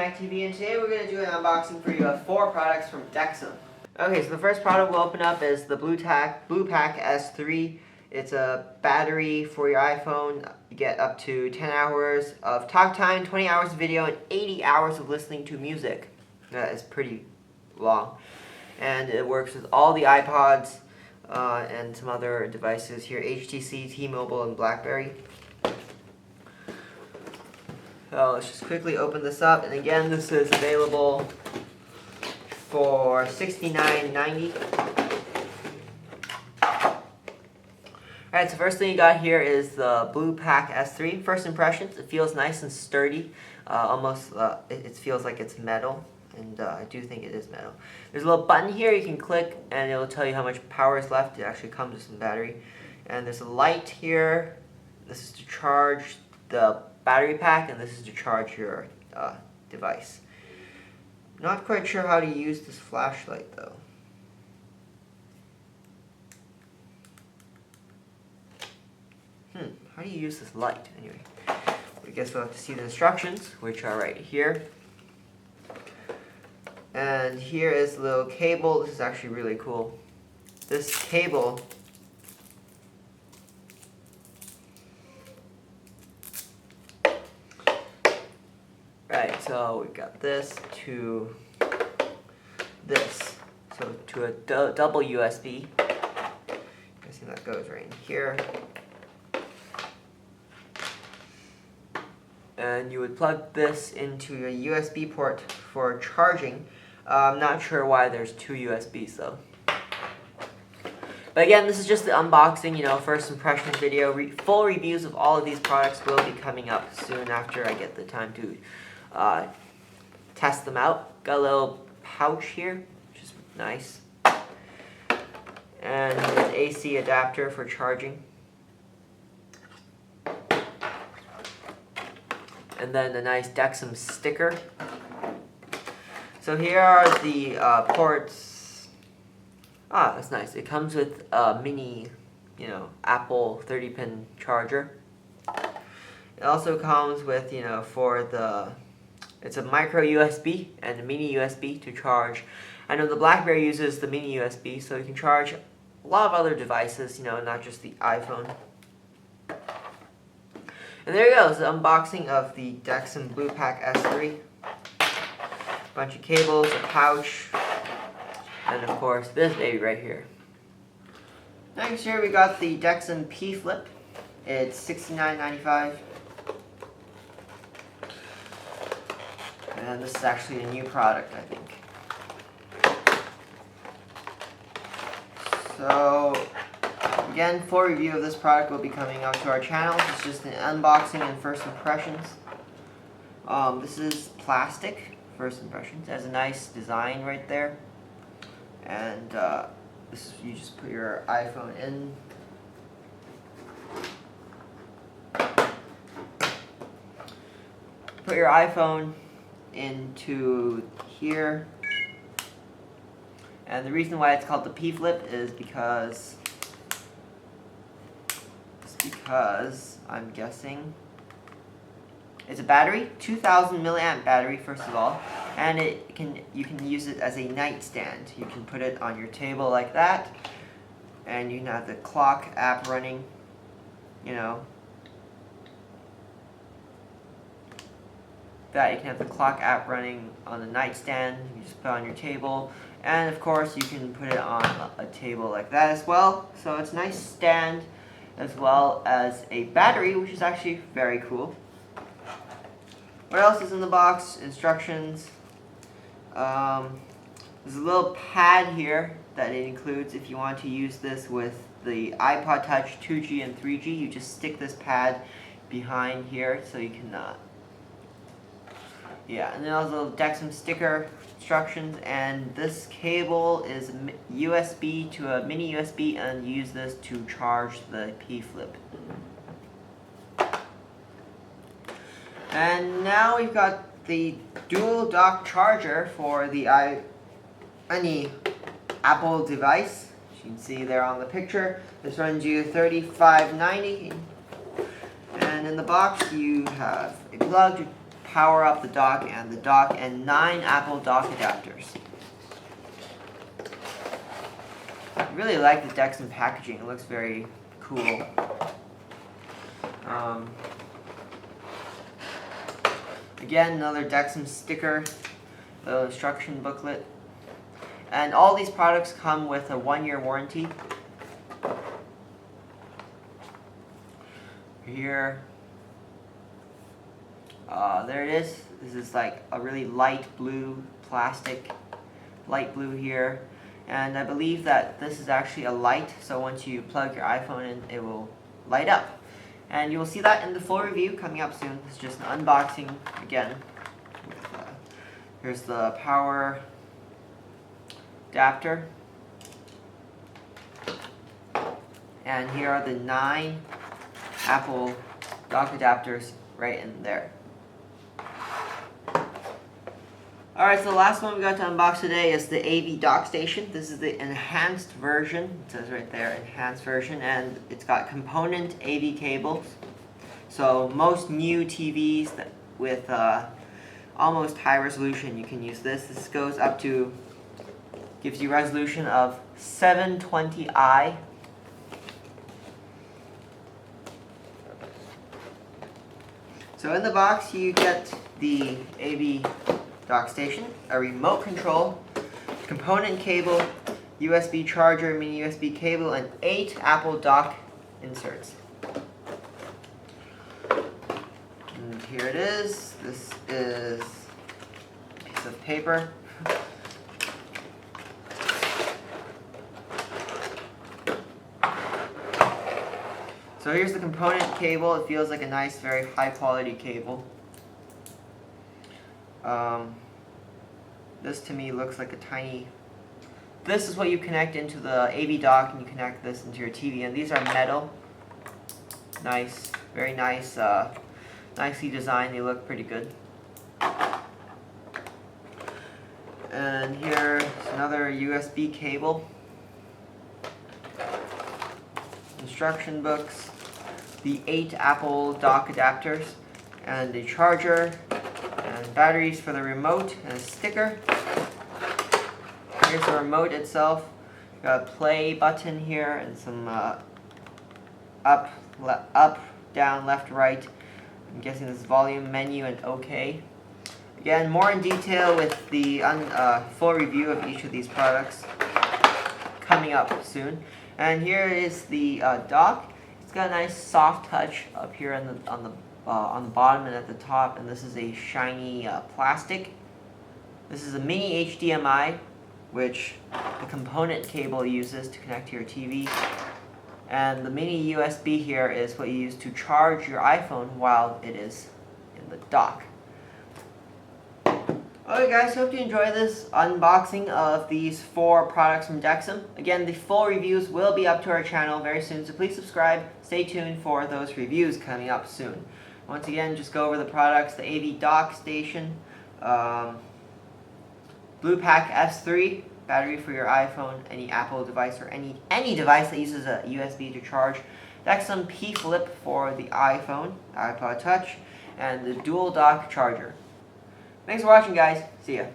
Mac TV, and today we're going to do an unboxing for you of 4 products from Dexum. Okay, so the first product we'll open up is the BluePack S3. It's a battery for your iPhone. You get up to 10 hours of talk time, 20 hours of video, and 80 hours of listening to music. That is pretty long. And it works with all the iPods and some other devices here, HTC, T-Mobile, and BlackBerry. So let's just quickly open this up, and again, this is available for $69.90. Alright, so first thing you got here is the BluePack S3. First impressions, it feels nice and sturdy. It feels like it's metal, and I do think it is metal. There's a little button here you can click, and it will tell you how much power is left. It actually comes with some battery. And there's a light here. This is to charge the battery pack, and this is to charge your device. Not quite sure how to use this flashlight though. How do you use this light anyway? I guess we'll have to see the instructions, which are right here. And here is the little cable. This is actually really cool. This cable right, so we got this to this. So to a double USB. I see that goes right in here. And you would plug this into a USB port for charging. I'm not sure why there's 2 USBs though. But again, this is just the unboxing, first impression video. Full reviews of all of these products will be coming up soon after I get the time to test them out. Got a little pouch here, which is nice. And an AC adapter for charging. And then a nice Dexum sticker. So here are the ports. That's nice. It comes with a mini, Apple 30-pin charger. It also comes with, it's a micro USB and a mini USB to charge. I know the BlackBerry uses the mini USB, so you can charge a lot of other devices, not just the iPhone. And there you go, it's the unboxing of the Dexum BluePack S3. Bunch of cables, a pouch, and of course this baby right here. Next here we got the Dexum P Flip. It's $69.95. And this is actually a new product, I think. So, again, full review of this product will be coming up to our channel. It's just an unboxing and first impressions. This is plastic, first impressions. It has a nice design right there. And this is, you just put your iPhone in. Put your iPhone into here. And the reason why it's called the P Flip is because I'm guessing it's a battery, 2,000 milliamp battery first of all, and you can use it as a nightstand. You can put it on your table like that, and you can have the clock app running, that you can have the clock app running on the nightstand. You just put it on your table, and of course you can put it on a table like that as well. So it's a nice stand as well as a battery, which is actually very cool. What else is in the box? Instructions. There's a little pad here that it includes if you want to use this with the iPod Touch 2G and 3G. You just stick this pad behind here so you can and then there's a little Dexum sticker instructions, and this cable is USB to a mini USB, and use this to charge the P Flip. And now we've got the dual dock charger for any Apple device. As you can see there on the picture, this runs you $35.90. And in the box you have a plug to power up the dock and 9 Apple dock adapters. I really like the Dexam packaging. It looks very cool. Again, another Dexam sticker, the instruction booklet. And all these products come with a 1-year warranty. Here, there it is. This is like a really light blue plastic, light blue here. And I believe that this is actually a light, so once you plug your iPhone in, it will light up. And you will see that in the full review coming up soon. It's just an unboxing again. Here's the power adapter. And here are the 9 Apple dock adapters right in there. Alright, so the last one we got to unbox today is the AV dock station. This is the enhanced version. It says right there, enhanced version, and it's got component AV cables. So most new TVs with almost high resolution, you can use this. This goes up to, gives you resolution of 720i. So in the box you get the AV dock station, a remote control, component cable, USB charger, mini USB cable, and 8 Apple dock inserts. And here it is. This is a piece of paper. So here's the component cable. It feels like a nice, very high quality cable. This to me looks like a tiny... This is what you connect into the AV dock, and you connect this into your TV. And these are metal. Nice, very nice, nicely designed. They look pretty good. And here's another USB cable. Instruction books. The 8 Apple dock adapters. And a charger. And batteries for the remote, and a sticker. Here's the remote itself. Got a play button here and some up, down, left, right. I'm guessing this is volume, menu, and OK. Again, more in detail with the full review of each of these products coming up soon. And here is the dock. It's got a nice soft touch up here on the bottom and at the top, and this is a shiny plastic. This is a mini HDMI, which the component cable uses to connect to your TV. And the mini USB here is what you use to charge your iPhone while it is in the dock. Okay guys, hope you enjoy this unboxing of these 4 products from Dexam. Again, the full reviews will be up to our channel very soon, so please subscribe. Stay tuned for those reviews coming up soon. Once again, just go over the products: the AV dock station, BluePack S3, battery for your iPhone, any Apple device, or any device that uses a USB to charge. Dexam P Flip for the iPhone, iPod Touch, and the dual dock charger. Thanks for watching, guys. See ya.